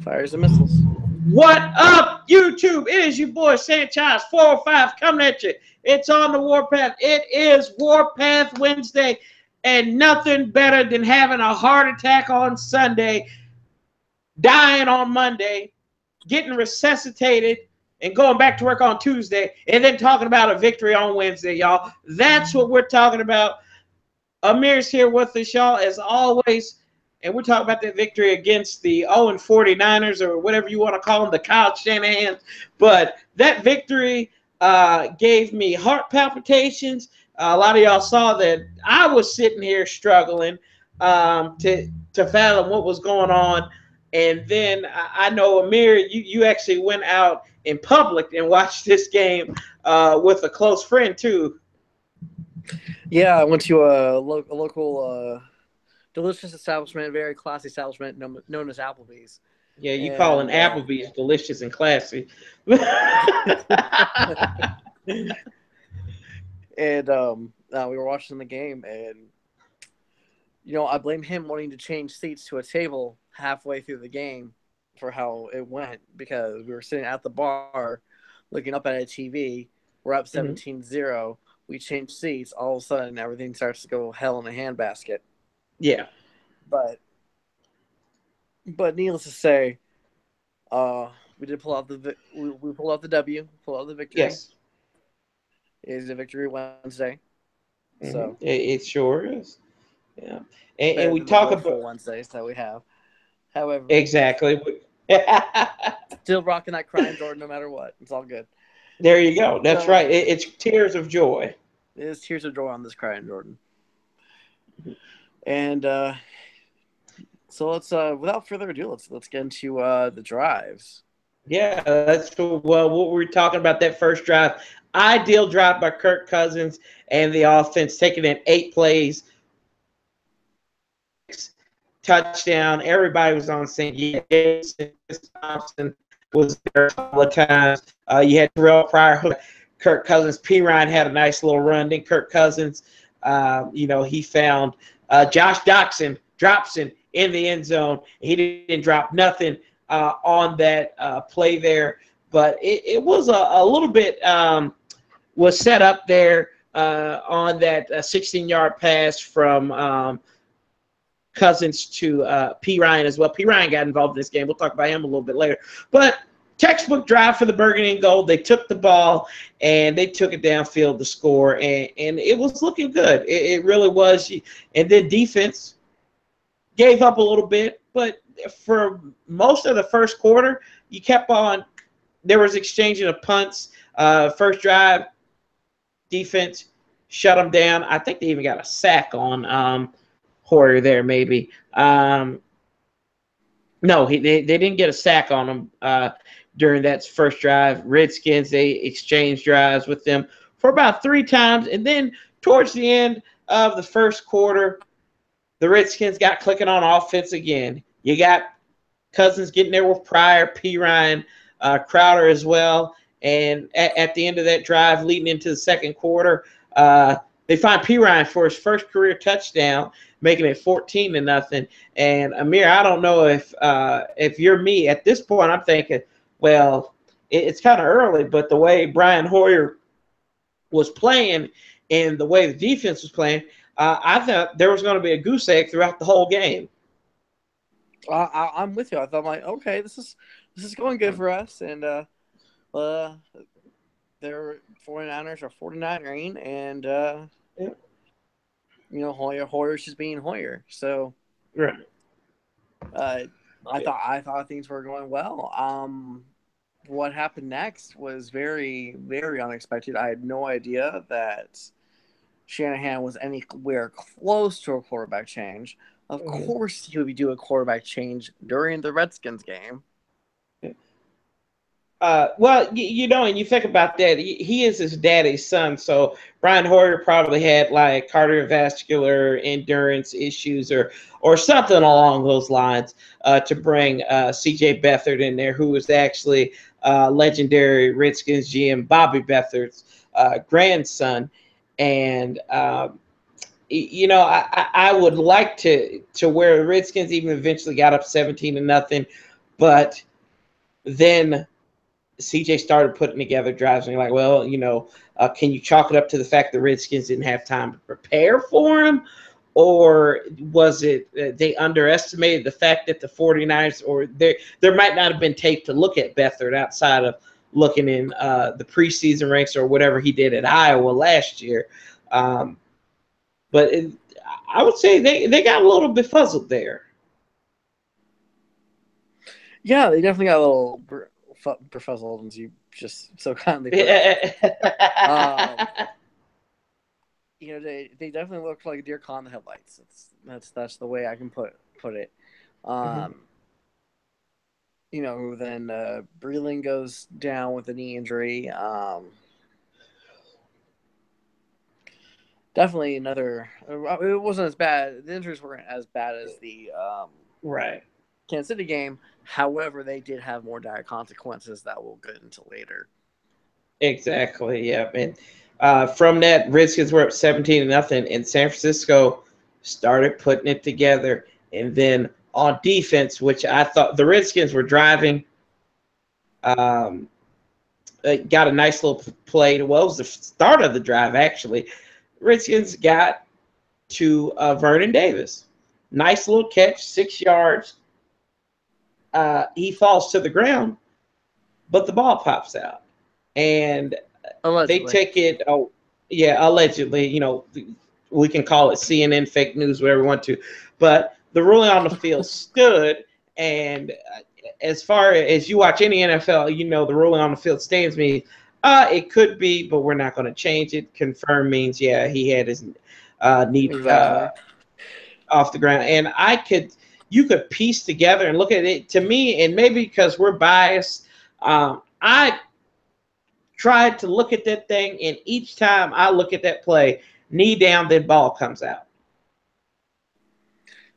Fires and missiles. What up, YouTube? It is your boy Sanchez 405 coming at you. It's on the Warpath. It is Warpath Wednesday, and nothing better than having a heart attack on Sunday, dying on Monday, getting resuscitated, and going back to work on Tuesday, and then talking about a victory on Wednesday, y'all. That's what we're talking about. Amir's here with us, y'all, as always. And we're talking about that victory against the 0-49ers, or whatever you want to call them, the Kyle Shanahans. But that victory gave me heart palpitations. A lot of y'all saw that I was sitting here struggling to fathom what was going on. And then I know, Amir, you actually went out in public and watched this game with a close friend, too. Yeah, I went to a local delicious establishment, very classy establishment known as Applebee's. Yeah, you calling Applebee's delicious and classy. And we were watching the game, and I blame him wanting to change seats to a table halfway through the game for how it went, because we were sitting at the bar looking up at a TV. We're up 17-0. We change seats. All of a sudden, everything starts to go hell in a handbasket. Yeah. But needless to say, we did pull out we pulled out the W, pull out the victory. Yes. It is a victory Wednesday. So it sure is. Yeah. And we talk about Wednesdays that we have. However, exactly. Still rocking that crying Jordan no matter what. It's all good. There you go. That's right. It's tears of joy. It is tears of joy on this crying Jordan. And so let's without further ado, let's get into the drives. Yeah, that's what we're talking about. That first drive, ideal drive by Kirk Cousins and the offense, taking in 8 plays, touchdown. Everybody was on scene. Yeah, Thompson was there a couple of times. You had Terrell Pryor, Kirk Cousins. P. Ryan had a nice little run. Then Kirk Cousins, he found Josh Doxson in the end zone. He didn't drop nothing on that play there, but it was a little bit was set up there on that 16-yard pass from Cousins to P. Ryan as well. P. Ryan got involved in this game. We'll talk about him a little bit later. But textbook drive for the Burgundy and Gold. They took the ball and they took it downfield to score, and it was looking good. It really was. And then defense gave up a little bit, but for most of the first quarter, you kept on. There was exchanging of punts. First drive, defense shut them down. I think they even got a sack on Hoyer there, maybe. No, they didn't get a sack on him during that first drive. Redskins, they exchanged drives with them for about 3 times. And then towards the end of the first quarter, the Redskins got clicking on offense again. You got Cousins getting there with Pryor, P. Ryan, Crowder as well. And at the end of that drive, leading into the second quarter, they find P. Ryan for his first career touchdown, making it 14-0. And Amir, I don't know if you're me at this point. I'm thinking, well, it's kind of early, but the way Brian Hoyer was playing and the way the defense was playing, I thought there was going to be a goose egg throughout the whole game. I'm with you. I thought, like, okay, this is going good for us, and their 49ers are 49ering, and Hoyer's just being Hoyer. So, right. I thought things were going well. What happened next was very, very unexpected. I had no idea that Shanahan was anywhere close to a quarterback change. Of course, he would do a quarterback change during the Redskins game. Well, and you think about that, he is his daddy's son. So Brian Hoyer probably had like cardiovascular endurance issues or something along those lines to bring C.J. Beathard in there, who was actually legendary Redskins GM Bobby Beathard's grandson. And I would like to where the Redskins even eventually got up 17-0. But then CJ started putting together drives, and you're like, well, can you chalk it up to the fact the Redskins didn't have time to prepare for him? Or was it they underestimated the fact that the 49ers, or there might not have been tape to look at Beathard outside of looking in the preseason ranks or whatever he did at Iowa last year. But I would say they got a little befuzzled there. Yeah, they definitely got a little befuzzled, as you just so kindly put it. They definitely looked like a deer caught in the headlights. That's the way I can put it. Then Breland goes down with a knee injury. Definitely another. It wasn't as bad. The injuries weren't as bad as the right Kansas City game. However, they did have more dire consequences that we'll get into later. Exactly. Yeah. And from that, Redskins were up 17-0, and San Francisco started putting it together. And then on defense, which I thought the Redskins were driving, got a nice little play. Well, it was the start of the drive, actually. Redskins got to Vernon Davis. Nice little catch, 6 yards. He falls to the ground, but the ball pops out. And allegedly. They take it, allegedly, we can call it CNN fake news, whatever we want to. But the ruling on the field stood, and as far as you watch any NFL, the ruling on the field stands means it could be, but we're not going to change it. Confirm means, yeah, he had his knee off the ground. And you could piece together and look at it. To me, and maybe because we're biased, I tried to look at that thing, and each time I look at that play, knee down, then ball comes out.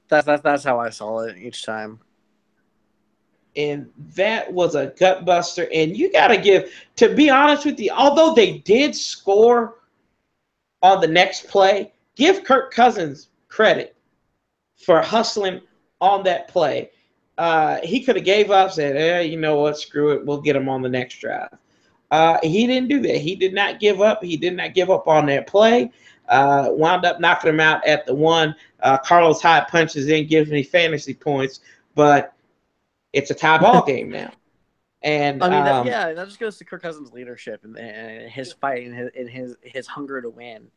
That's how I saw it each time. And that was a gut buster. And you got to be honest with you, although they did score on the next play, give Kirk Cousins credit for hustling on that play. He could have gave up, said, you know what, screw it, we'll get him on the next drive. He didn't do that. He did not give up. He did not give up on that play. Wound up knocking him out at the one. Carlos Hyde punches in, gives me fantasy points, but it's a tie ball game now. And that just goes to Kirk Cousins' leadership and his fight and his hunger to win.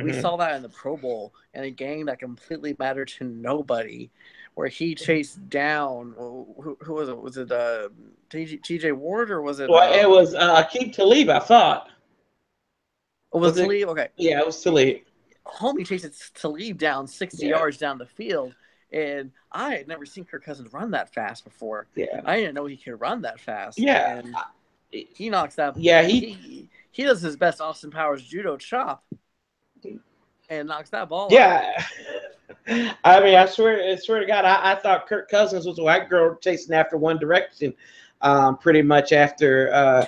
We saw that in the Pro Bowl in a game that completely mattered to nobody, where he chased down who was it? Was it T.J. Ward or was it? Well, it was Aqib Talib, I thought. Was it Talib? Okay. Yeah, it was Talib. Homie chases Talib down 60 yards down the field, and I had never seen Kirk Cousins run that fast before. Yeah, I didn't know he could run that fast. Yeah, and he knocks that. Yeah, he does his best Austin Powers judo chop, and knocks that ball out. Yeah. I mean, I swear to God, I thought Kirk Cousins was a white girl chasing after One Direction, pretty much after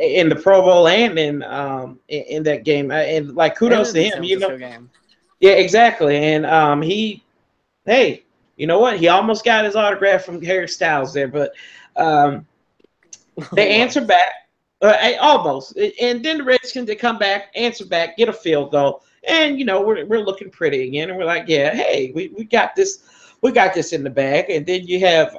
in the Pro Bowl and in that game, and like kudos to him, game. Yeah, exactly, and hey, you know what? He almost got his autograph from Harry Styles there, but they answer back, almost, and then the Redskins, they come back, answer back, get a field goal. And we're looking pretty again, and we're like, yeah, hey, we got this in the bag. And then you have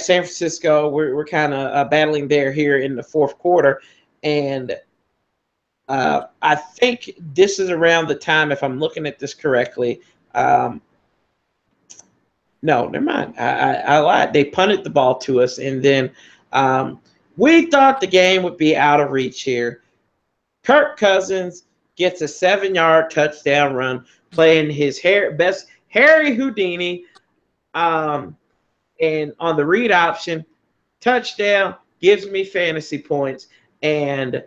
San Francisco. We're kind of battling there here in the fourth quarter, and I think this is around the time, if I'm looking at this correctly. No, never mind. I lied. They punted the ball to us, and then we thought the game would be out of reach here. Kirk Cousins gets a 7-yard touchdown run, playing his best Harry Houdini, and on the read option, touchdown, gives me fantasy points, and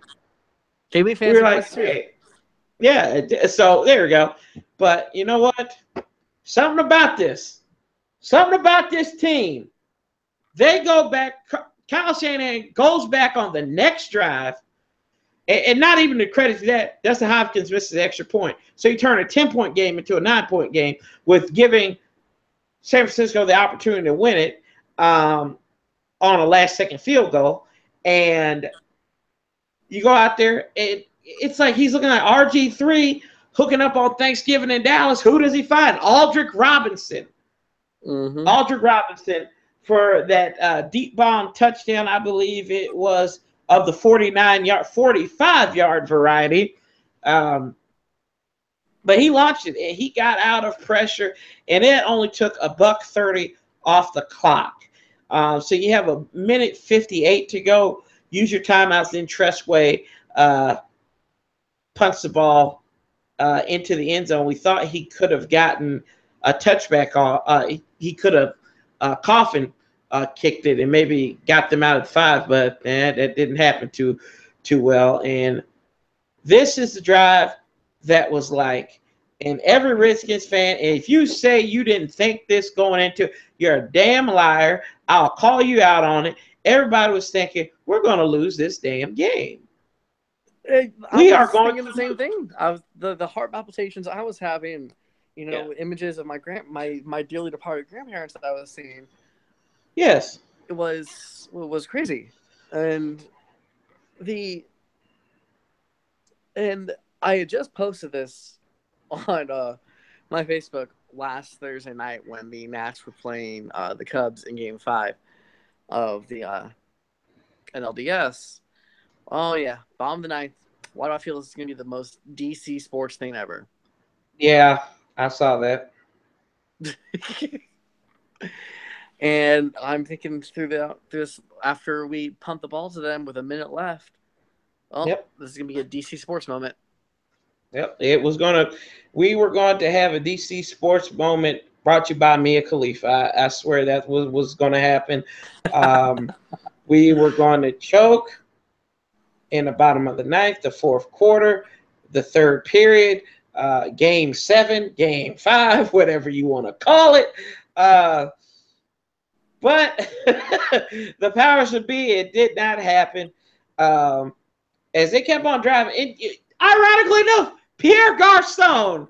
gave me fantasy points too. Hey, yeah, so there we go. But you know what? Something about this team. They go back. Kyle Shanahan goes back on the next drive. And not even the credit to that, Dustin Hopkins misses an extra point. So you turn a 10-point game into a 9-point game with giving San Francisco the opportunity to win it on a last-second field goal, and you go out there, and it's like he's looking at RG3 hooking up on Thanksgiving in Dallas. Who does he find? Aldrick Robinson. Aldrick Robinson for that deep bomb touchdown, I believe it was, of the 45-yard variety. But he launched it, and he got out of pressure, and it only took $1:30 off the clock. So you have 1:58 to go. Use your timeouts. Then Tressway punts the ball into the end zone. We thought he could have gotten a touchback. He could have Coffin kicked it and maybe got them out at 5, but that didn't happen too well. And this is the drive that was like, and every Redskins fan, if you say you didn't think this going into, you're a damn liar. I'll call you out on it. Everybody was thinking, we're going to lose this damn game. We are going thinking the same thing. I was the heart palpitations I was having, images of my dearly departed grandparents that I was seeing. Yes, it was crazy, and I had just posted this on my Facebook last Thursday night when the Nats were playing the Cubs in Game 5 of the NLDS. Oh yeah, bomb the ninth. Why do I feel this is going to be the most DC sports thing ever? Yeah, I saw that. And I'm thinking through this after we pumped the ball to them with a minute left. Oh, yep. This is going to be a DC sports moment. Yep, we were going to have a DC sports moment brought to you by Mia Khalifa. I swear that was going to happen. We were going to choke in the bottom of the ninth, the fourth quarter, the third period, Game 7, Game 5, whatever you want to call it. But the powers that be, it did not happen. As they kept on driving, ironically enough, Pierre Garcon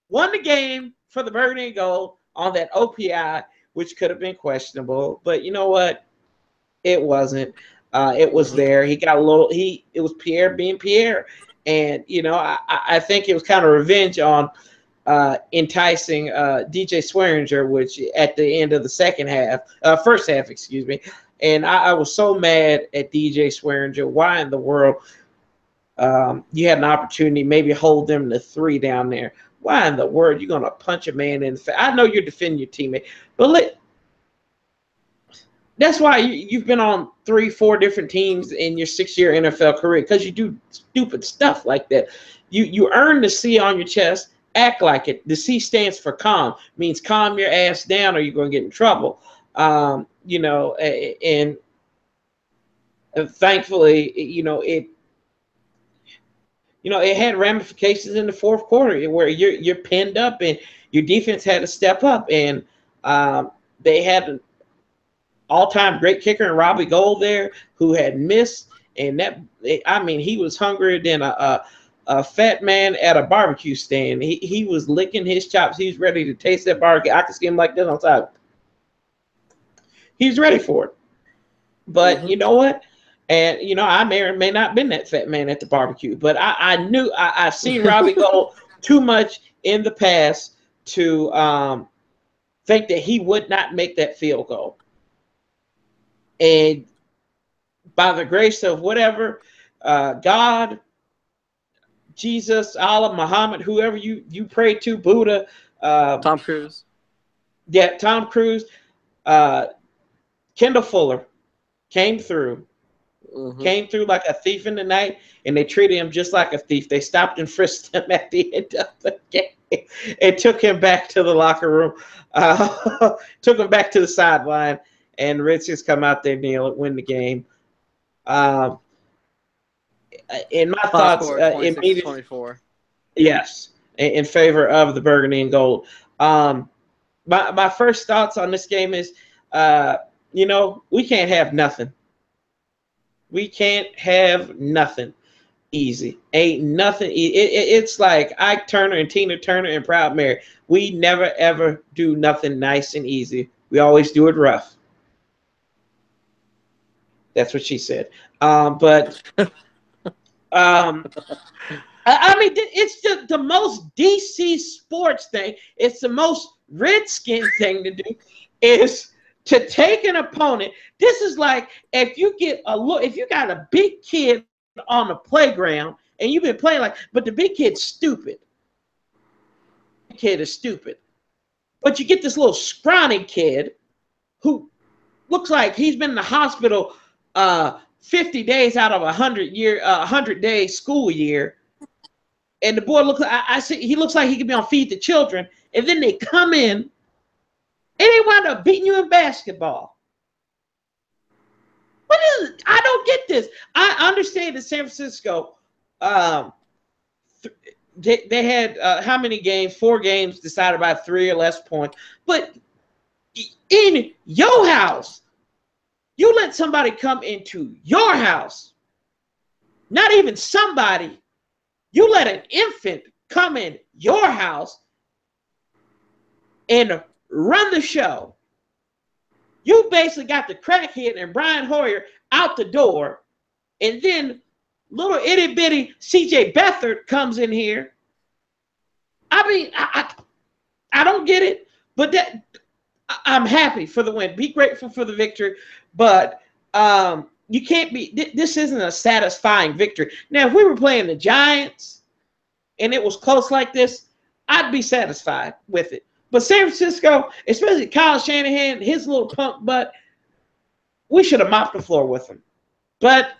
won the game for the Burgundy and Gold on that OPI, which could have been questionable. But you know what? It wasn't. It was there. He got a little. It was Pierre being Pierre, and I think it was kind of revenge on enticing DJ Swearinger, which at the end of the first half, excuse me. And I was so mad at DJ Swearinger. Why in the world? You had an opportunity, maybe hold them to 3 down there. Why in the world you're gonna punch a man in the face? I know you're defending your teammate, but that's why you've been on 3-4 different teams in your 6-year NFL career, because you do stupid stuff like that. You earn the C on your chest. Act like it. The C stands for calm. Means calm your ass down, or you're gonna get in trouble. And thankfully, it had ramifications in the fourth quarter where you're pinned up and your defense had to step up, and they had an all-time great kicker in Robbie Gould there who had missed, and he was hungrier than a fat man at a barbecue stand. He was licking his chops. He was ready to taste that barbecue. I could see him like this on side. He was ready for it. But you know what? And, I may or may not have been that fat man at the barbecue, but I knew I've seen Robbie Gould too much in the past to think that he would not make that field goal. And by the grace of whatever, God, Jesus, Allah, Muhammad, whoever you pray to, Buddha. Tom Cruise. Yeah, Tom Cruise. Kendall Fuller came through. Came through like a thief in the night, and they treated him just like a thief. They stopped and frisked him at the end of the game and took him back to the locker room, took him back to the sideline, and the Redskins come out there, nail it, win the game. In my thoughts, immediately, 24. Yes, in favor of the Burgundy and Gold. My first thoughts on this game is, we can't have nothing. We can't have nothing. easy. Ain't nothing. It's like Ike Turner and Tina Turner and Proud Mary. We never ever do nothing nice and easy. We always do it rough. That's what she said. But I mean, it's the most DC sports thing. It's the most Redskin thing to do is to take an opponent. This is like if you get a look, if you got a big kid on the playground and you've been playing like, but the big kid's stupid. The kid is stupid. But you get this little scrawny kid who looks like he's been in the hospital 50 days out of a 100-day school year. And the boy looks like I see he looks like he could be on Feed the Children, and then they come in and they wind up beating you in basketball. What is it? I don't get this. I understand that San Francisco, they had how many games? 4 games decided by 3 or less points. But in your house, you let somebody come into your house. Not even somebody. You let an infant come in your house and run the show. You basically got the crackhead and Brian Hoyer out the door, and then little itty bitty CJ Beathard comes in here. I mean, I don't get it, but that I'm happy for the win. Be grateful for the victory, but you can't be. This isn't a satisfying victory. Now, if we were playing the Giants and it was close like this, I'd be satisfied with it. But San Francisco, especially Kyle Shanahan, his little punk butt, we should have mopped the floor with him. But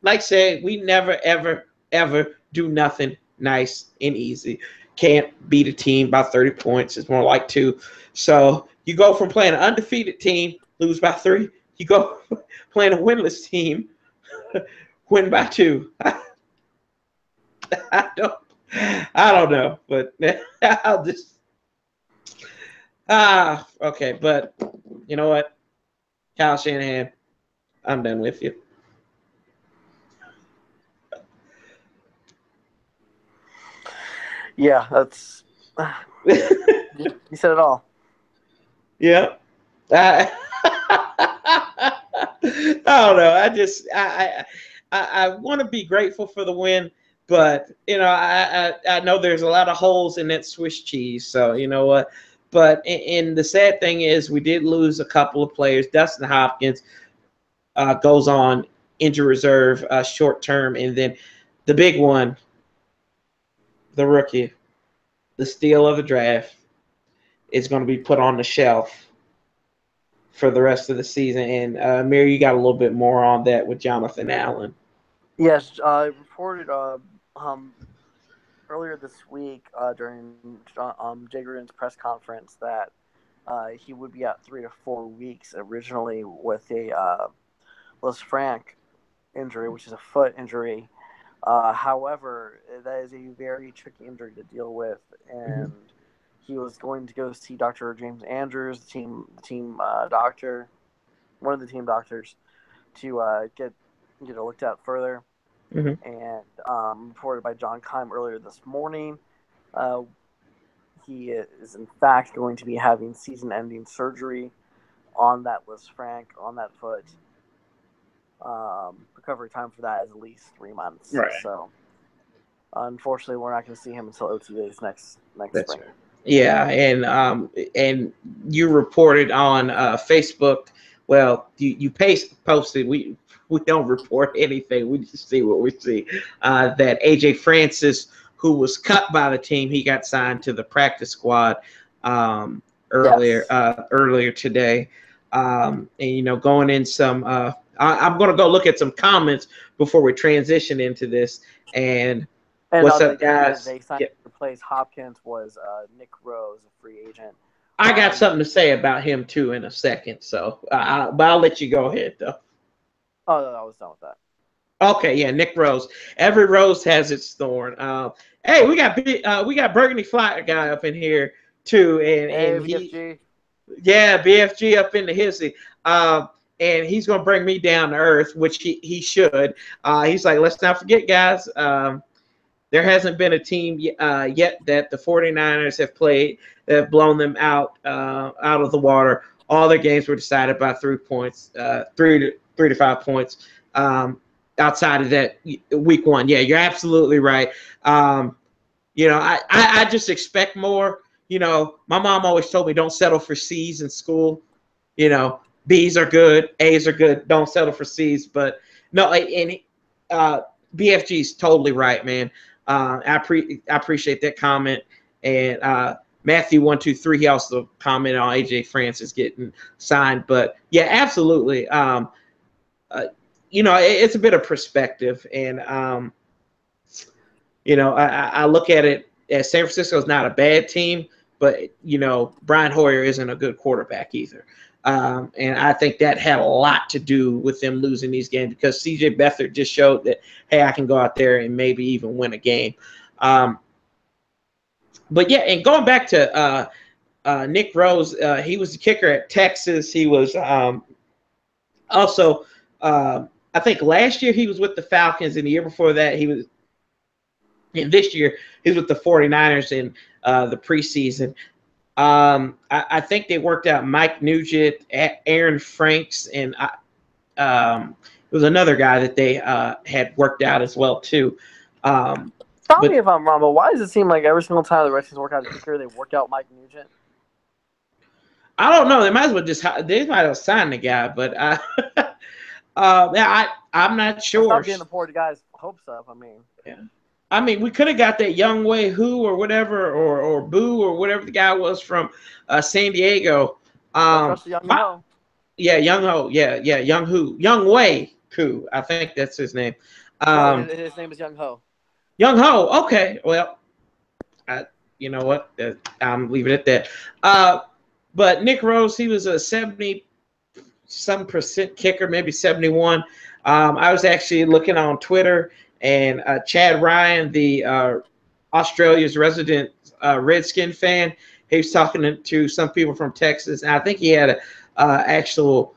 like I said, we never, ever, ever do nothing nice and easy. Can't beat a team by 30 points. It's more like 2. So you go from playing an undefeated team, lose by 3. You go playing a winless team, win by 2. I don't know, but I'll just okay. But you know what, Kyle Shanahan, I'm done with you. Yeah, that's you said it all. Yeah. I don't know. I want to be grateful for the win, but you know, I know there's a lot of holes in that Swiss cheese. So you know what? But and the sad thing is, we did lose a couple of players. Dustin Hopkins goes on injury reserve short term, and then the big one, the rookie, the steal of the draft, is going to be put on the shelf for the rest of the season. And Mary, you got a little bit more on that with Jonathan Allen. Yes, I reported earlier this week during Jay Gruden's press conference that he would be out 3 to 4 weeks originally with a Lisfranc injury, which is a foot injury. However, that is a very tricky injury to deal with, and he was going to go see Dr. James Andrews, the team doctor, one of the team doctors, to get it looked at further. And reported by John Keim earlier this morning, he is in fact going to be having season-ending surgery on that Lisfranc, on that foot. Recovery time for that is at least 3 months. Right. So, unfortunately, we're not going to see him until OTAs next That's spring. Right. Yeah, and you reported on Facebook. Well, you posted. We don't report anything. We just see what we see. That AJ Francis, who was cut by the team, he got signed to the practice squad earlier today. And you know, going in some. I'm going to go look at some comments before we transition into this. And what's up, guys? They signed to replace Hopkins was Nick Rose, a free agent. I got something to say about him too in a second. So, but I'll let you go ahead though. Oh, no, I was done with that. Okay, yeah, Nick Rose. Every rose has its thorn. Hey, we got Burgundy Flyer guy up in here too, and BFG. Yeah, BFG up in the hissy. and he's going to bring me down to earth, which he should. He's like, let's not forget, guys. There hasn't been a team yet that the 49ers have played that have blown them out of the water. All their games were decided by 3 points, 3 to 5 points. Outside of that, week one, yeah, you're absolutely right. I just expect more. My mom always told me don't settle for C's in school. B's are good, A's are good. Don't settle for C's. But no, and BFG's totally right, man. I appreciate that comment. And Matthew123, he also commented on AJ Francis getting signed. But yeah, absolutely. It's a bit of perspective, and I look at it as San Francisco is not a bad team, but Brian Hoyer isn't a good quarterback either. And I think that had a lot to do with them losing these games, because CJ Beathard just showed that, hey, I can go out there and maybe even win a game. But yeah, and going back to Nick Rose, he was the kicker at Texas. He was also, I think last year he was with the Falcons, and the year before that and this year he was with the 49ers in the preseason. I think they worked out Mike Nugent, Aaron Franks, and it was another guy that they had worked out as well too. Tell me if I'm wrong, but why does it seem like every single time the Redskins work out a kicker, they work out Mike Nugent? I don't know. They might have signed the guy, but I'm not sure. Stop getting the poor guy's hopes up. Yeah. I mean, we could have got that Young Wei Hu or whatever, or Boo or whatever the guy was from San Diego. Young Ho. Yeah, Young Ho. Yeah, Young Hu. Young Wei Hu. I think that's his name. His name is Young Ho. Young Ho. Okay. Well, you know what? I'm leaving it at that. But Nick Rose, he was a 70-some% kicker, maybe 71. I was actually looking on Twitter, and Chad Ryan, the Australia's resident Redskin fan, he was talking to some people from Texas, and I think he had an actual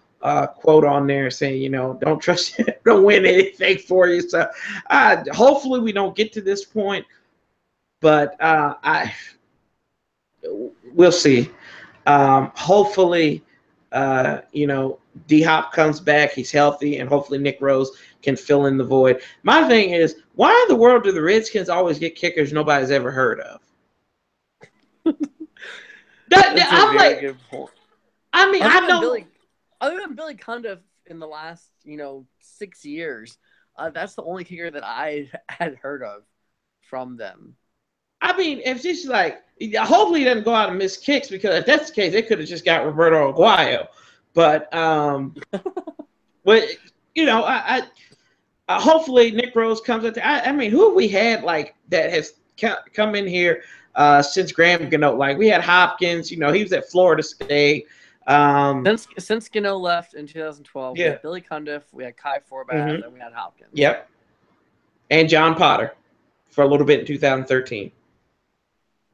quote on there saying, don't trust you, don't win anything for you. So hopefully we don't get to this point, but we'll see. Hopefully, D-Hop comes back, he's healthy, and hopefully Nick Rose can fill in the void. My thing is, why in the world do the Redskins always get kickers nobody's ever heard of? I'm like, good point. I mean, I know. Other than Billy Cundiff in the last, 6 years, that's the only kicker that I had heard of from them. I mean, if just like, hopefully he doesn't go out and miss kicks, because if that's the case, they could have just got Roberto Aguayo. But, hopefully Nick Rose comes up. I mean, who have we had like that has come in here since Graham Gano? Like, we had Hopkins. He was at Florida State. Since Gano left in 2012, we had Billy Cundiff, we had Kai Forbath, and we had Hopkins. Yep. And John Potter for a little bit in 2013.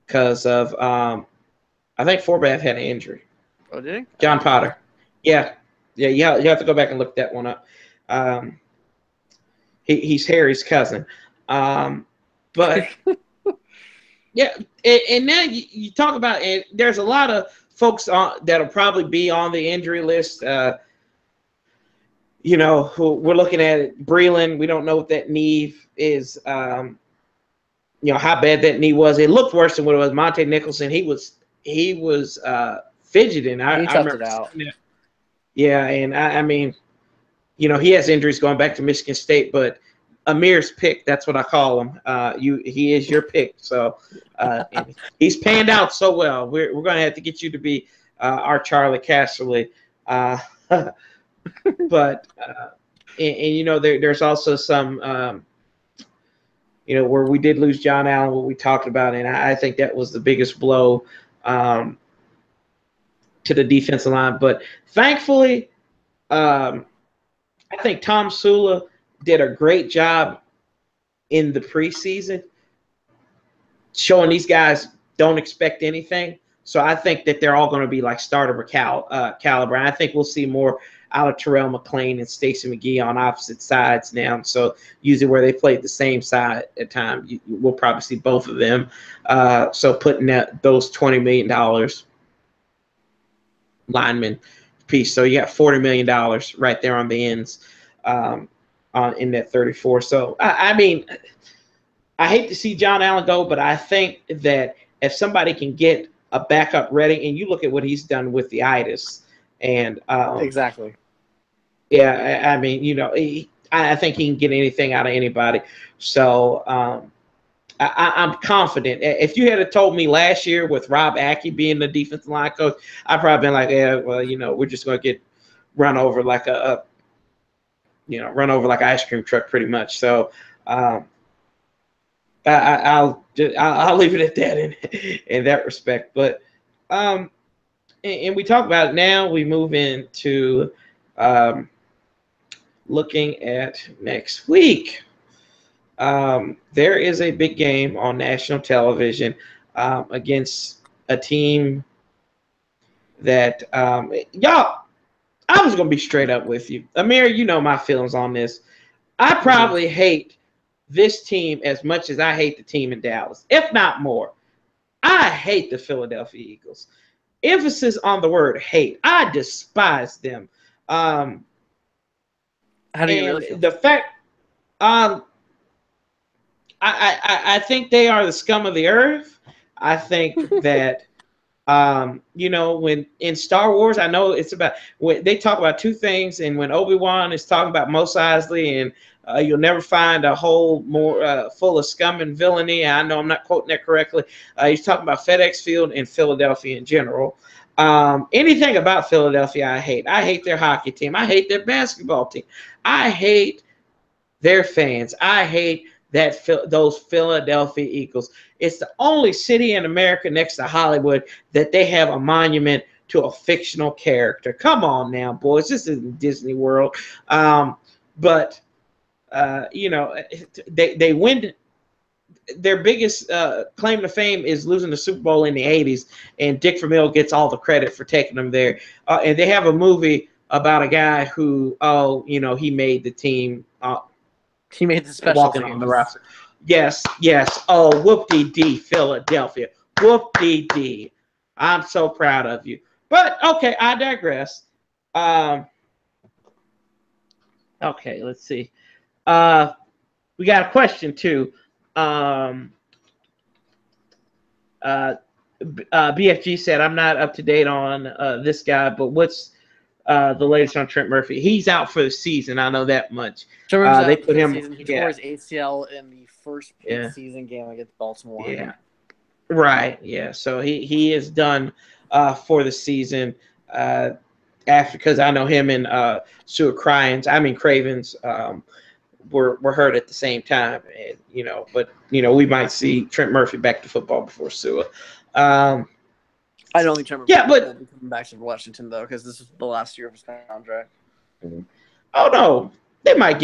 Because of, I think Forbath had an injury. Oh, did he? John Potter. Yeah. You have to go back and look that one up. He's Harry's cousin. But yeah, and now you talk about it. There's a lot of folks that'll probably be on the injury list. Who we're looking at it. Breland, we don't know what that knee is. How bad that knee was. It looked worse than what it was. Monte Nicholson, he was fidgeting. I remember it out. Yeah, and I mean, he has injuries going back to Michigan State, but Amir's pick, that's what I call him. He is your pick. So he's panned out so well. We're going to have to get you to be our Charlie Casserly. But there's also some where we did lose John Allen, what we talked about, and I think that was the biggest blow to the defensive line. But thankfully, I think Tom Sula did a great job in the preseason showing these guys don't expect anything. So I think that they're all going to be like starter caliber. And I think we'll see more out of Terrell McClain and Stacey McGee on opposite sides now. So usually where they played the same side at times, we'll probably see both of them. So putting those $20 million lineman piece. So you got $40 million right there on the ends in that 34. So, I mean, I hate to see John Allen go, but I think that if somebody can get a backup ready, and you look at what he's done with the itis, and exactly. Yeah, I mean, you know, I think he can get anything out of anybody. So I'm confident. If you had told me last year with Rob Ackey being the defensive line coach, I'd probably been like, yeah, well, you know, we're just going to get run over like run over like an ice cream truck, pretty much. So I'll leave it at that in that respect. But and we talk about it now. We move into looking at next week. There is a big game on national television against a team that y'all. I was gonna be straight up with you, Amir. You know my feelings on this. I probably hate this team as much as I hate the team in Dallas, if not more. I hate the Philadelphia Eagles. Emphasis on the word hate. I despise them. How do you really feel? The fact, I think they are the scum of the earth. I think that, you know, when in Star Wars, I know it's about when they talk about two things, and when Obi-Wan is talking about Mos Eisley and you'll never find a hole more full of scum and villainy. I know I'm not quoting that correctly. He's talking about FedEx Field and Philadelphia in general. Anything about Philadelphia, I hate. I hate their hockey team. I hate their basketball team. I hate their fans. I hate those Philadelphia Eagles. It's the only city in America next to Hollywood that they have a monument to a fictional character. Come on now, boys. This isn't Disney World. But you know, they win. Their biggest claim to fame is losing the Super Bowl in the 80s, and Dick Vermeil gets all the credit for taking them there. And they have a movie about a guy who, you know, he made the team. He made the special walking teams. on the roster. Yes. Oh, whoop-de-dee, Philadelphia. Whoop-de-dee. I'm so proud of you. But, okay, I digress. Okay, let's see. We got a question, too. BFG said, I'm not up to date on this guy, but what's the latest on Trent Murphy? He's out for the season. I know that much. They put him. He tore his ACL in the first season game against Baltimore. Yeah. Right. Yeah. So he is done for the season. Because I know him and Stuart Cravens were hurt at the same time, and you know, but you know, we might see Trent Murphy back to football before Sua. I don't think Trent Murphy will be coming back to Washington though, because this is the last year of his contract. Oh no, they might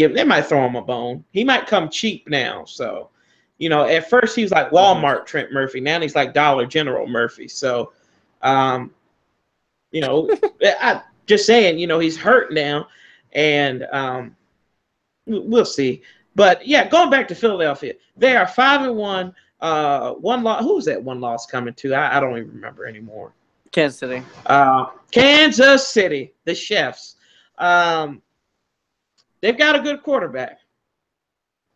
throw him a bone. He might come cheap now. So, you know, at first he was like Walmart Trent Murphy. Now he's like Dollar General Murphy. So, you know, I just saying, you know, he's hurt now, and we'll see. But yeah, going back to Philadelphia, they are 5-1. One loss. Who's that one loss coming to? I don't even remember anymore. Kansas City. Kansas City, the Chefs. They've got a good quarterback.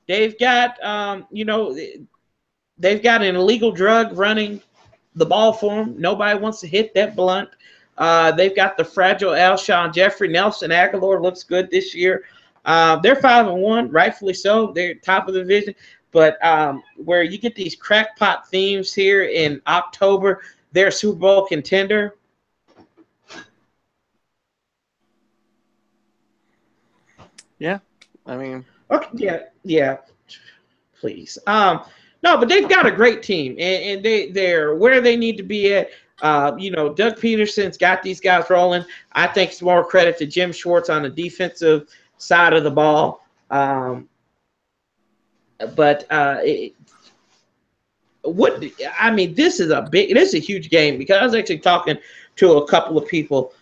They've got, you know, they've got an illegal drug running the ball for them. Nobody wants to hit that blunt. They've got the fragile Alshon Jeffrey. Nelson Aguilar looks good this year. They're 5-1, rightfully so. They're top of the division. But where you get these crackpot themes here in October, they're a Super Bowl contender. Yeah, I mean, okay, yeah. Please, no, but they've got a great team, and they're where they need to be at. You know, Doug Peterson's got these guys rolling. I think it's more credit to Jim Schwartz on the defensive side of the ball. But this is a huge game, because I was actually talking to a couple of people.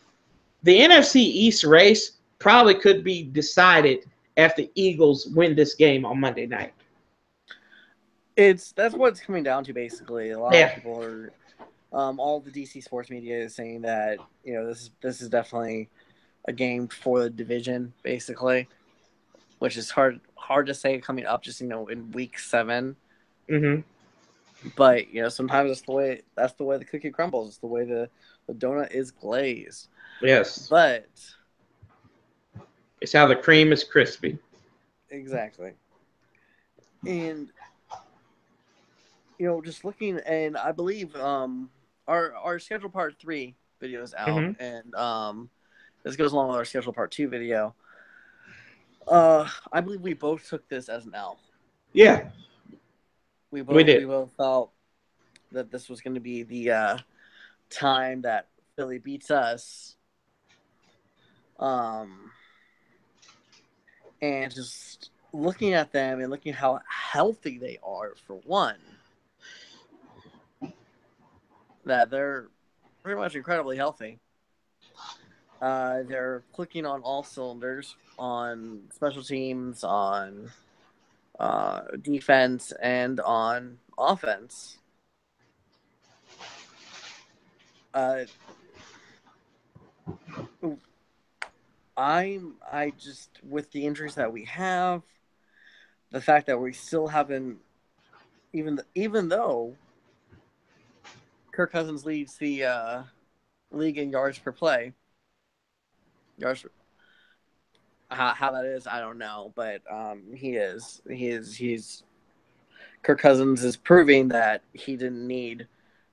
The NFC East race probably could be decided if the Eagles win this game on Monday night. That's what it's coming down to, basically. A lot of Yeah. people are, all the DC sports media is saying that this is definitely a game for the division, basically, which is hard to say coming up just in week 7. Mm-hmm. But sometimes that's the way the cookie crumbles. It's the way the donut is glazed. Yes. But It's how the cream is crispy. exactly. And just looking, and I believe our schedule part 3 video is out, Mm-hmm. and this goes along with our schedule part 2 video. I believe we both took this as an L. Yeah. We did. both felt that this was going to be the time that Philly beats us. And just looking at them and looking how healthy they are, for one, that they're pretty much incredibly healthy. They're clicking on all cylinders on special teams, on defense, and on offense. I just, with the injuries that we have, the fact that we still haven't, even though Kirk Cousins leads the league in yards per play, how that is, I don't know, but he's Kirk Cousins is proving that he didn't need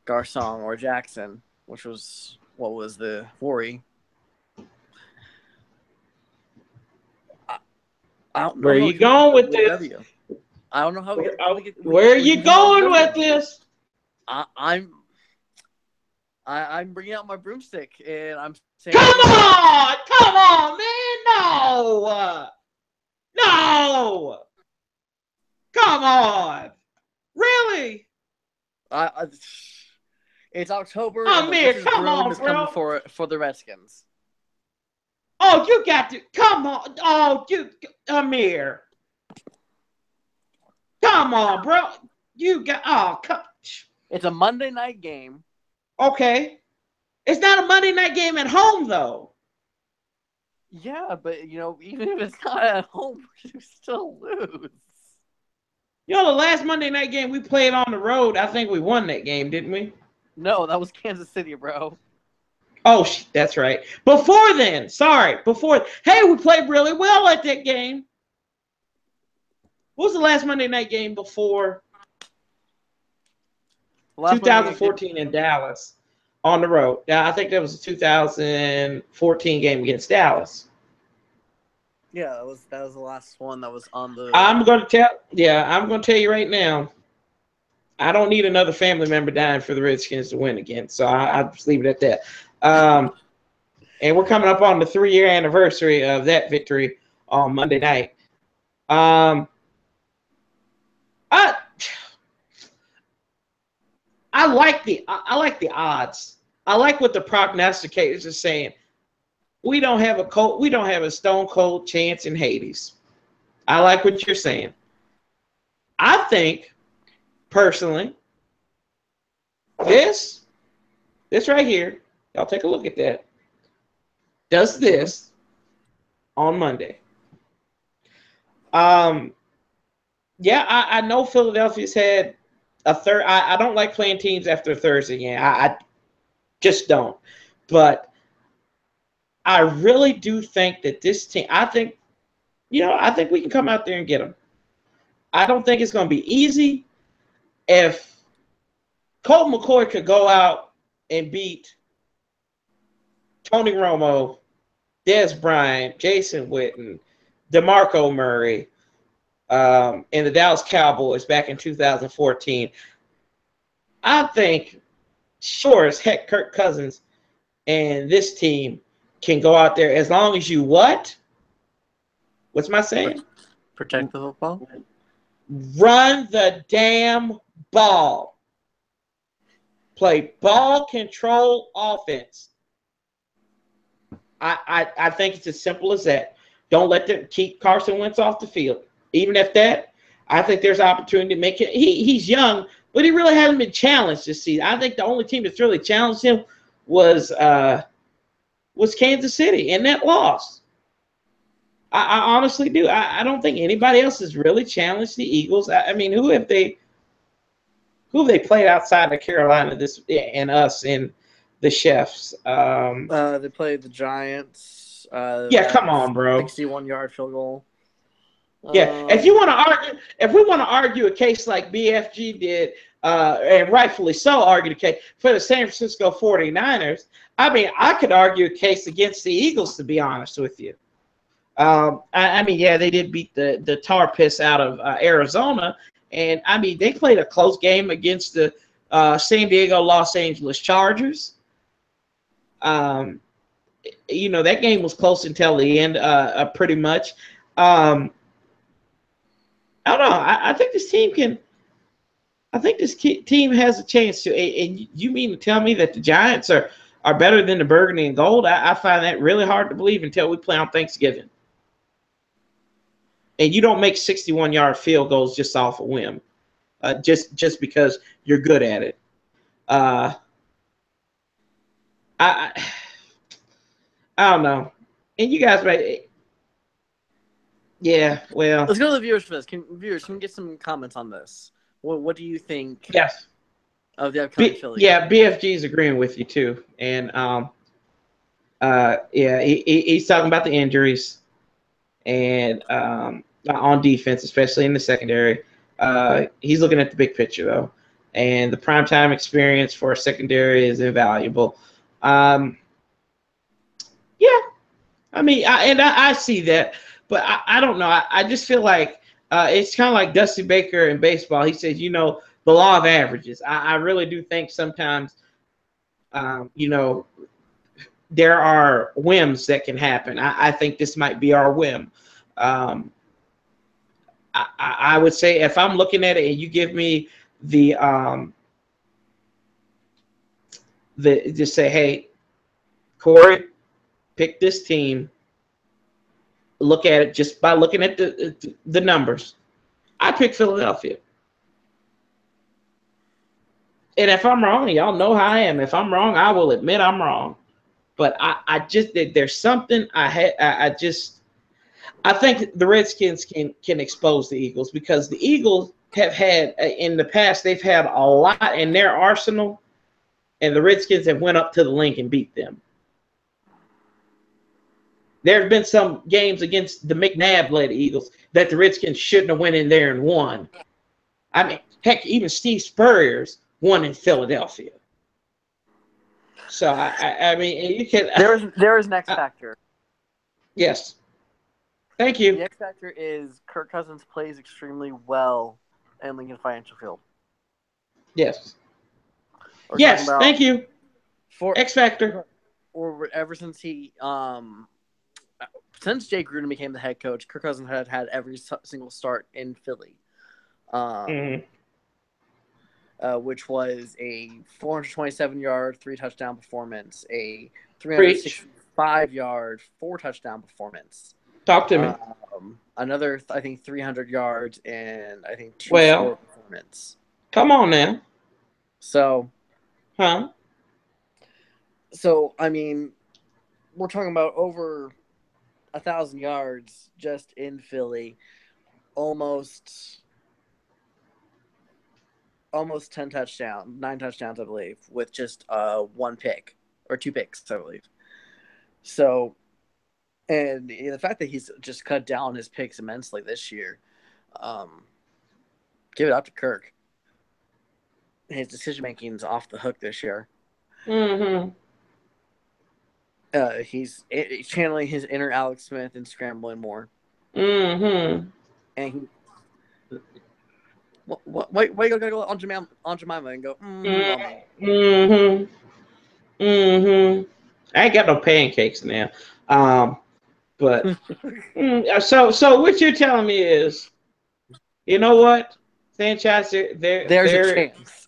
Garcon or Jackson, which was what was the worry. I don't know Where are how you going with this? W. I don't know how we get. Where are you going with this? I'm bringing out my broomstick and I'm saying, come on, man, no, come on, really? It's October and the Amir, witch's come broom on, is bro. coming for the Redskins. Oh, you got to come on. Oh, Amir, come on, bro. You got come. It's a Monday night game. Okay, it's not a Monday night game at home though. Yeah, but even if it's not at home, you still lose. The last Monday night game we played on the road, I think we won that game, didn't we? No, that was Kansas City, bro. Oh, that's right. Before then, sorry. Hey, we played really well at that game. What was the last Monday night game before 2014 in Dallas on the road? Yeah, I think that was a 2014 game against Dallas. Yeah, that was the last one that was on the. I'm going to tell you right now. I don't need another family member dying for the Redskins to win again, so I'll just leave it at that. And we're coming up on the 3-year anniversary of that victory on Monday night. I like the odds. I like what the prognosticators are saying. We don't have a stone cold chance in Hades. I like what you're saying. I think, personally, this right here, y'all take a look at that, does this on Monday. Yeah, I know Philadelphia's had a third. I don't like playing teams after a Thursday game. I just don't. But I really do think that this team, I think we can come out there and get them. I don't think it's going to be easy. If Colt McCoy could go out and beat Tony Romo, Dez Bryant, Jason Witten, DeMarco Murray, and the Dallas Cowboys back in 2014, I think, sure as heck, Kirk Cousins and this team can go out there as long as you what? What's my saying? Protect the football? Run the damn ball. Play ball control offense. I think it's as simple as that. Don't let them keep Carson Wentz off the field. Even if that, I think there's opportunity to make it. He's young, but he really hasn't been challenged this season. I think the only team that's really challenged him was Kansas City, and that lost. I honestly do. I don't think anybody else has really challenged the Eagles. I mean, who have they played outside of Carolina and us and the Chefs? They played the Giants. Yeah, come on, bro. 61-yard field goal. Yeah, if we want to argue a case like BFG did, and rightfully so, argue a case for the San Francisco 49ers, I mean, I could argue a case against the Eagles, to be honest with you. I mean, yeah, they did beat the tar piss out of Arizona, and I mean, they played a close game against the San Diego Los Angeles Chargers. That game was close until the end, pretty much. I don't know. I think this team can. I think this team has a chance to. And you mean to tell me that the Giants are better than the Burgundy and Gold? I find that really hard to believe until we play on Thanksgiving. And you don't make 61-yard field goals just off a whim, just because you're good at it. I don't know. And you guys may. Yeah, well. Let's go to the viewers for this. Can we get some comments on this? What do you think? Yes. Of the upcoming Philly? Yeah, BFG is agreeing with you too, and he's talking about the injuries, and on defense, especially in the secondary. He's looking at the big picture though, and the primetime experience for a secondary is invaluable. Yeah, I mean, I see that. But I don't know. I just feel like it's kind of like Dusty Baker in baseball. He says, the law of averages. I really do think sometimes, there are whims that can happen. I think this might be our whim. I would say if I'm looking at it and you give me just say, hey, Corey, pick this team. Look at it just by looking at the numbers. I pick Philadelphia. And if I'm wrong, y'all know how I am. If I'm wrong, I will admit I'm wrong. But I just there's something I think the Redskins can expose the Eagles, because the Eagles have had in the past, they've had a lot in their arsenal, and the Redskins have went up to the link and beat them. There have been some games against the McNabb-led Eagles that the Redskins shouldn't have went in there and won. I mean, heck, even Steve Spurrier's won in Philadelphia. So I mean, you can. There is an X factor. Yes. Thank you. The X factor is Kirk Cousins plays extremely well in Lincoln Financial Field. Yes. Yes. Thank you. For X factor. Or ever since since Jay Gruden became the head coach, Kirk Cousins had every single start in Philly, which was a 427-yard, 3-touchdown performance, a 365-yard, 4-touchdown performance. Talk to me. Another, I think, 300 yards and I think 2-score performance. Come on now. So, I mean, we're talking about over 1,000 yards just in Philly, almost 10 touchdowns, 9 touchdowns, I believe, with just 1 pick or 2 picks, I believe. So, and the fact that he's just cut down his picks immensely this year, give it up to Kirk. His decision making is off the hook this year. Mm-hmm. He's channeling his inner Alex Smith and scrambling more. Mm-hmm. And why you gotta go on Jemima and go, mm-hmm. Mm-hmm. I ain't got no pancakes now. But so what you're telling me is, you know what, Sanchez, there's a chance.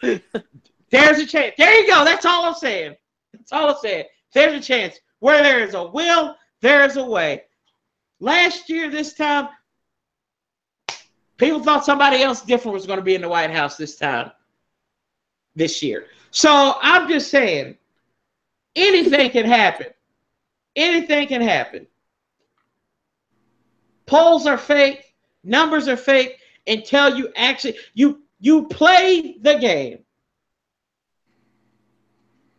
There's a chance. There you go. That's all I'm saying. There's a chance Where there is a will, there is a way. Last year, this time, people thought somebody else different was going to be in the White House this year. So I'm just saying, anything can happen. Anything can happen. Polls are fake, numbers are fake until you actually you play the game.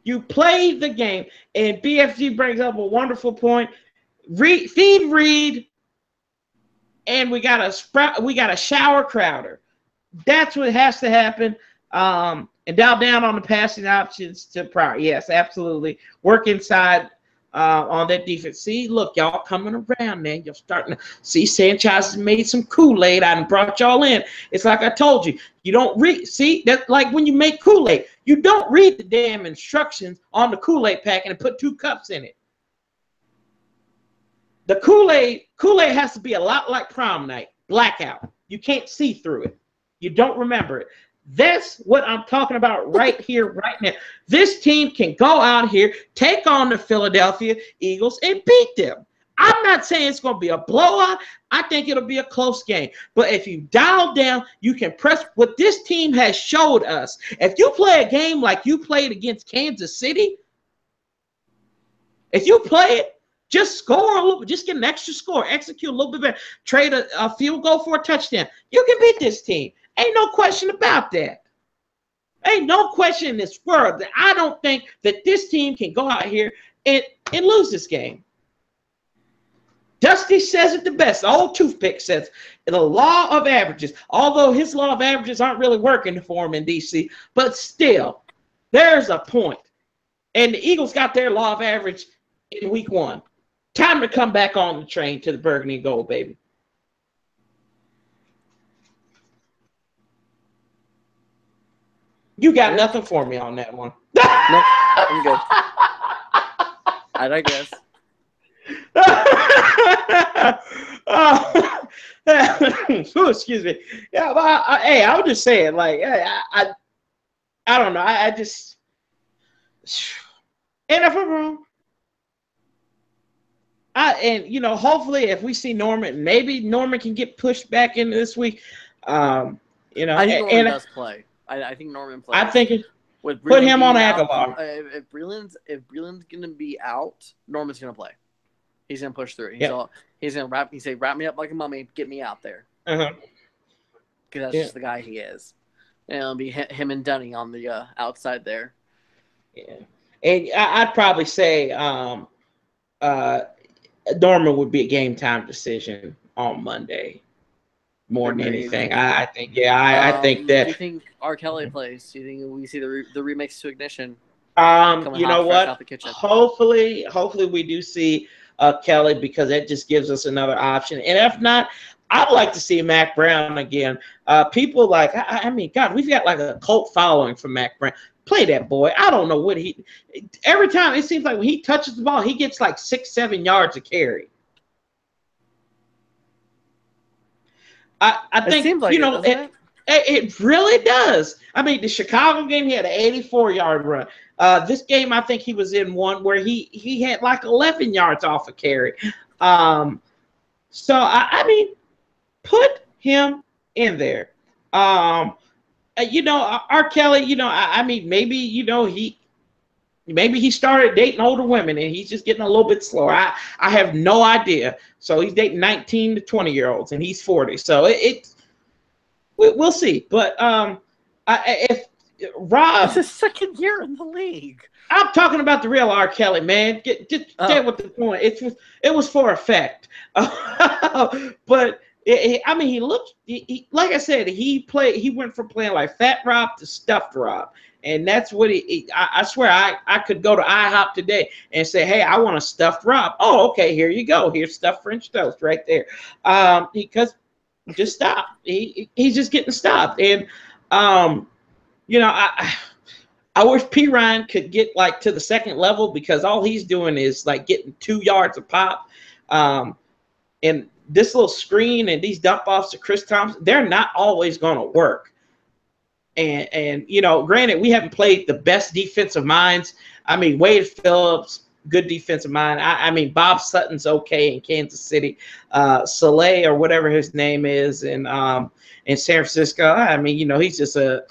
You play the game, and BFG brings up a wonderful point. Feed Reed, and we got a shower Crowder. That's what has to happen. And dial down on the passing options to Pryor. Yes, absolutely. Work inside on that defense. See, look, y'all coming around, man. You're starting to see Sanchez has made some Kool-Aid. I brought y'all in. It's like I told you. You don't read. See, that's like when you make Kool-Aid. You don't read the damn instructions on the Kool-Aid packet and put 2 cups in it. The Kool-Aid has to be a lot like prom night. Blackout. You can't see through it. You don't remember it. That's what I'm talking about right here, right now. This team can go out here, take on the Philadelphia Eagles, and beat them. I'm not saying it's going to be a blowout. I think it'll be a close game. But if you dial down, you can press what this team has showed us. If you play a game like you played against Kansas City, if you play it, just score a little bit, just get an extra score, execute a little bit better, trade a field goal for a touchdown. You can beat this team. Ain't no question about that. Ain't no question in this world that I don't think that this team can go out here and lose this game. Dusty says it the best. The old toothpick says the law of averages. Although his law of averages aren't really working for him in DC, but still, there's a point. And the Eagles got their law of average in week 1. Time to come back on the train to the burgundy and gold, baby. You got nothing for me on that one. Nope, I'm good. I digress. Excuse me. Yeah, but hey, I was just saying, like, I don't know. I just, and if I'm wrong, and you know, hopefully, if we see Norman, maybe Norman can get pushed back into this week. You know, I think Norman does play. I think Norman plays. I think put him on Aguilar. If Breland's gonna be out, Norman's gonna play. He's gonna push through. He's gonna wrap me up like a mummy, get me out there. Because that's just the guy he is. And it'll be him and Dunny on the outside there. Yeah, and I'd probably say Norman would be a game time decision on Monday. More than anything, I think. Yeah, I think that. Do you think R. Kelly plays? Do you think we see the remix to Ignition? You know what? Hopefully we do see Kelly, because that just gives us another option. And if not, I'd like to see Mac Brown again. People like, I mean, God, we've got like a cult following for Mac Brown. Play that boy. I don't know what every time it seems like when he touches the ball, he gets like 6-7 yards of carry. I think, seems like you know, it really does. I mean, the Chicago game, he had an 84-yard run. This game, I think he was in one where he had like 11 yards off a carry. So, I mean, put him in there. You know, R. Kelly, you know, I mean, maybe, you know, maybe he started dating older women and he's just getting a little bit slower. I have no idea. So he's dating 19 to 20-year-olds and he's 40. So we'll see. But if Rob, it's his second year in the league. I'm talking about the real R. Kelly, man. Get with the point. It was for effect. But I mean, he looked. Like I said, he went from playing like Fat Rob to Stuffed Rob. And that's what I swear I could go to IHOP today and say, hey, I want a stuffed Rob. Oh, okay, here you go. Here's stuffed French toast right there. Because just stop. He's just getting stopped. And, you know, I wish P. Ryan could get like to the second level, because all he's doing is like getting 2 yards a pop. And this little screen and these dump offs to Chris Thompson, they're not always going to work. And you know, granted, we haven't played the best defensive minds. I mean, Wade Phillips, good defensive mind. I mean, Bob Sutton's okay in Kansas City. Saleh or whatever his name is in San Francisco. I mean, he's just a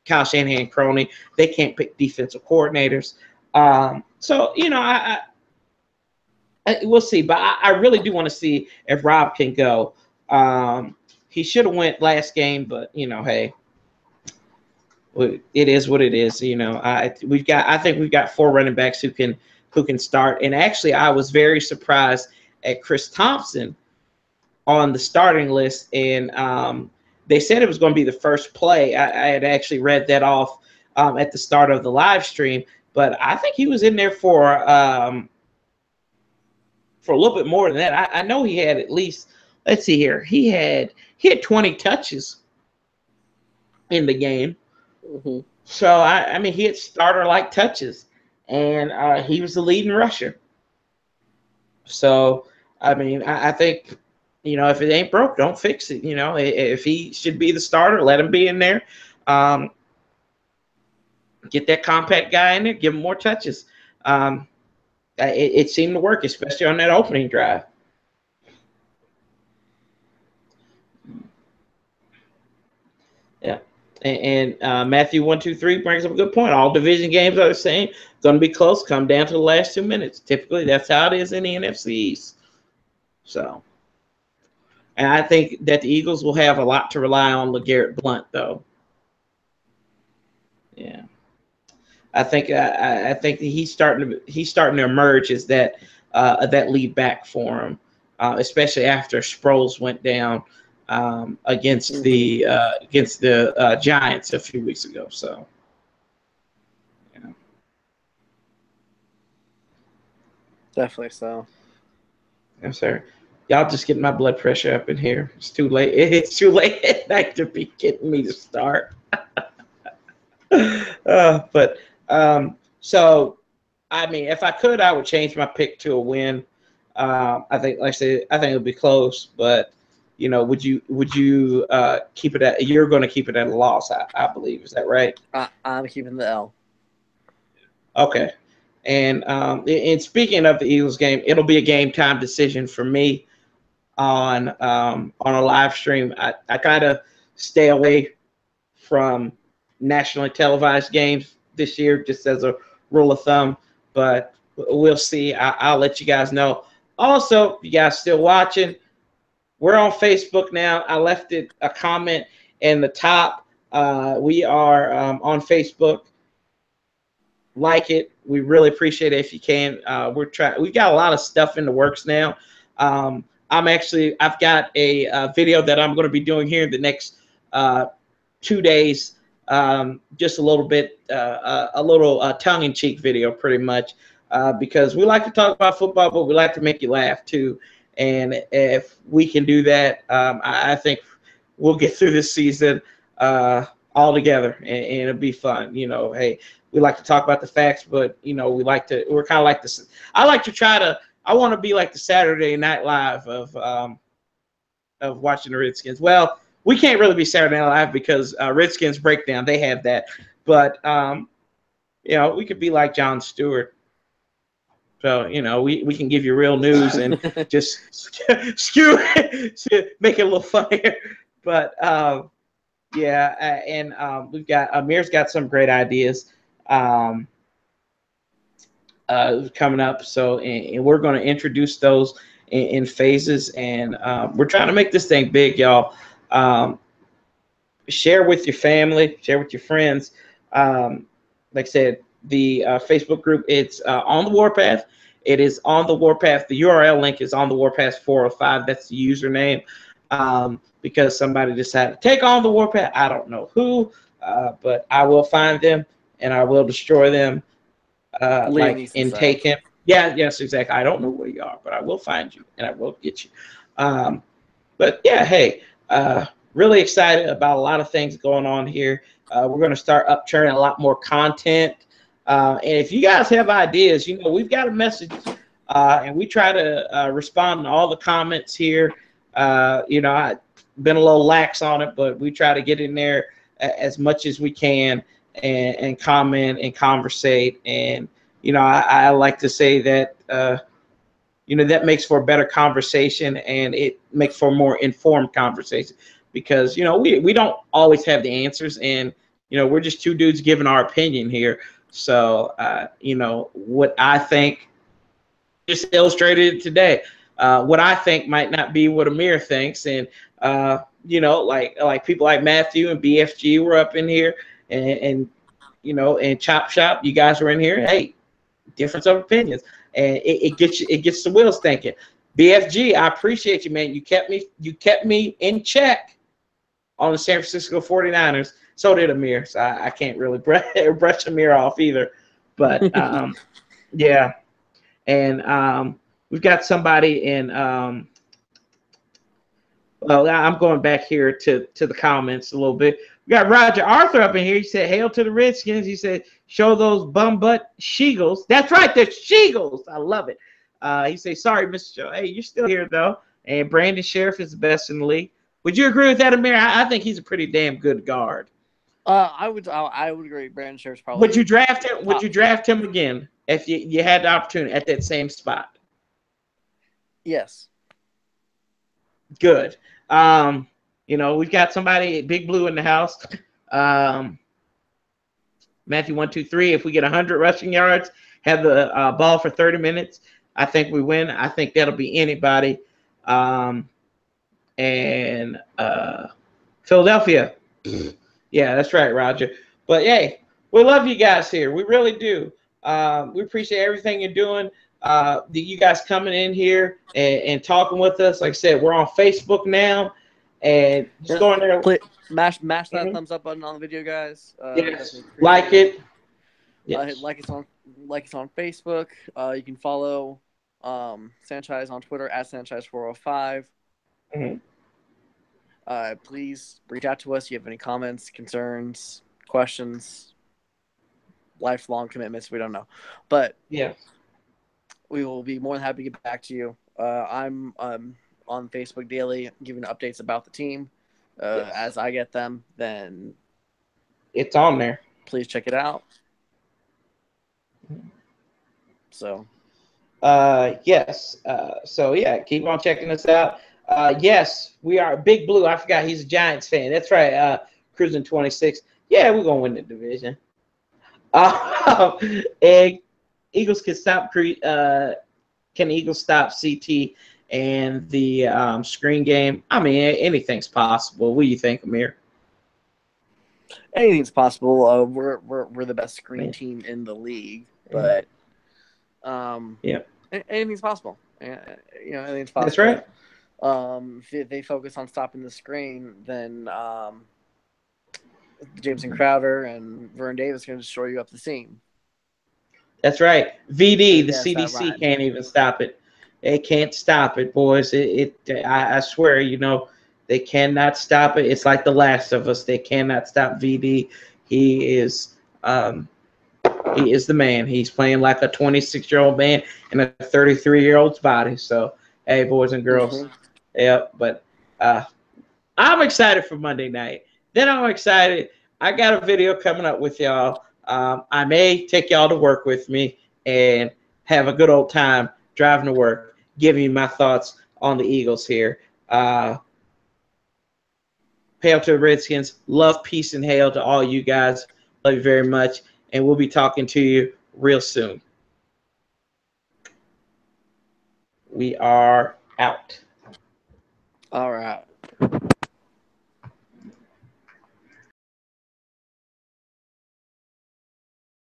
Kyle Shanahan crony. They can't pick defensive coordinators. So we'll see. But I really do want to see if Rob can go. He should have went last game, but hey, it is what it is. I think we've got 4 running backs who can start. And actually, I was very surprised at Chris Thompson on the starting list, and they said it was going to be the first play. I had actually read that off at the start of the live stream, but I think he was in there for a little bit more than that. I know he had at least, let's see here, he had 20 touches in the game. Mm-hmm. So I mean, he had starter-like touches, and he was the leading rusher. So I mean, I think if it ain't broke, don't fix it. If he should be the starter, let him be in there. Get that compact guy in there, give him more touches. It seemed to work, especially on that opening drive. Yeah. And Matthew 123 brings up a good point. All division games are the same. Going to be close. Come down to the last 2 minutes. Typically, that's how it is in the NFC East. So, and I think that the Eagles will have a lot to rely on LeGarrette Blount, though. Yeah, I think that he's starting to emerge as that lead back for him, especially after Sproles went down against the Giants a few weeks ago. So, yeah. Definitely so. Yes, sir. Y'all just getting my blood pressure up in here. It's too late. It's too late at night to be getting me to start. So, I mean, if I could, I would change my pick to a win. I think, like I said, I think it'll be close. But would you keep it at? You're going to keep it at a loss, I believe. Is that right? I'm keeping the L. Okay. And speaking of the Eagles game, it'll be a game time decision for me on a live stream. I kind of stay away from nationally televised games this year, just as a rule of thumb. But we'll see. I'll let you guys know. Also, if you guys still watching, we're on Facebook now. I left it a comment in the top. We are on Facebook. Like it. We really appreciate it if you can. We've got a lot of stuff in the works now. I've got a video that I'm going to be doing here in the next 2 days. Just a little bit, a little tongue-in-cheek video, pretty much, because we like to talk about football, but we like to make you laugh too. And if we can do that, I think we'll get through this season all together, and it'll be fun. Hey, we like to talk about the facts, but we're kind of like this. I want to be like the Saturday Night Live of watching the Redskins. Well, we can't really be Saturday Night Live because Redskins Breakdown, they have that. But, we could be like Jon Stewart. So, we can give you real news and just skew it, make it a little funnier. But, yeah, and we've got Amir's got some great ideas coming up. So, and we're going to introduce those in phases. And we're trying to make this thing big, y'all. Share with your family, share with your friends. Like I said, the Facebook group, it's on the Warpath. It is on the Warpath. The URL link is on the Warpath 405. That's the username. Because somebody decided to take on the Warpath. I don't know who, but I will find them and I will destroy them. Like in Taken. Yeah, yes, exactly. I don't know where you are, but I will find you and I will get you. But yeah, hey, really excited about a lot of things going on here. We're going to start upturning a lot more content. And if you guys have ideas, we've got a message, and we try to respond to all the comments here. I've been a little lax on it, but we try to get in there as much as we can and comment and conversate and I like to say that that makes for a better conversation, and it makes for a more informed conversation because we don't always have the answers, and we're just two dudes giving our opinion here. So what I think just illustrated it today. What I think might not be what Amir thinks, and like people like Matthew and BFG were up in here, and and Chop Shop, you guys were in here. Hey, difference of opinions, and it gets the wheels thinking. BFG, I appreciate you, man. You kept me in check on the San Francisco 49ers. So did Amir. So I can't really brush Amir off either. But yeah, and we've got somebody in. Well, I'm going back here to the comments a little bit. We got Roger Arthur up in here. He said, "Hail to the Redskins." He said, "Show those bum butt Sheagles." That's right, they're Sheagles. I love it. He said, "Sorry, Mr. Joe. Hey, you're still here though." And Brandon Sheriff is the best in the league. Would you agree with that, Amir? I think he's a pretty damn good guard. I would agree. Brandon Sheriff's probably. Would you draft him? Would you draft him again if you had the opportunity at that same spot? Yes. Good. We've got somebody Big Blue in the house. Matthew 123. If we get 100 rushing yards, have the ball for 30 minutes, I think we win. I think that'll be anybody. And Philadelphia. Yeah, that's right, Roger. But hey, we love you guys here. We really do. We appreciate everything you're doing. You guys coming in here and talking with us. Like I said, we're on Facebook now, and just going there. Mash that thumbs up button on the video, guys. Yes, like it. Yes. Like it's on Facebook. You can follow Sanchez on Twitter at Sanchez405. Please reach out to us if you have any comments, concerns, questions, lifelong commitments. We don't know, but yeah, we will be more than happy to get back to you. I'm on Facebook daily, giving updates about the team. As I get them, then it's on there. Please check it out. So, yes. So yeah, keep on checking us out. Yes, we are Big Blue. I forgot he's a Giants fan. That's right. Cruising 26. Yeah, we're gonna win the division. And Eagles can stop. Can Eagles stop CT and the screen game? I mean, anything's possible. What do you think, Amir? Anything's possible. We're the best screen team in the league, but yeah, anything's possible. Anything's possible. That's right. If they focus on stopping the screen, then Jameson Crowder and Vernon Davis are going to destroy you up the seam. That's right. VD, the CDC can't even stop it. They can't stop it, boys. I swear, they cannot stop it. It's like The Last of Us. They cannot stop VD. He is the man. He's playing like a 26-year-old man in a 33-year-old's body. So, hey, boys and girls. Yeah, but I'm excited for Monday night. Then I'm excited. I got a video coming up with y'all. I may take y'all to work with me and have a good old time driving to work, giving you my thoughts on the Eagles here. Hail to the Redskins. Love, peace, and hail to all you guys. Love you very much. And we'll be talking to you real soon. We are out. All right.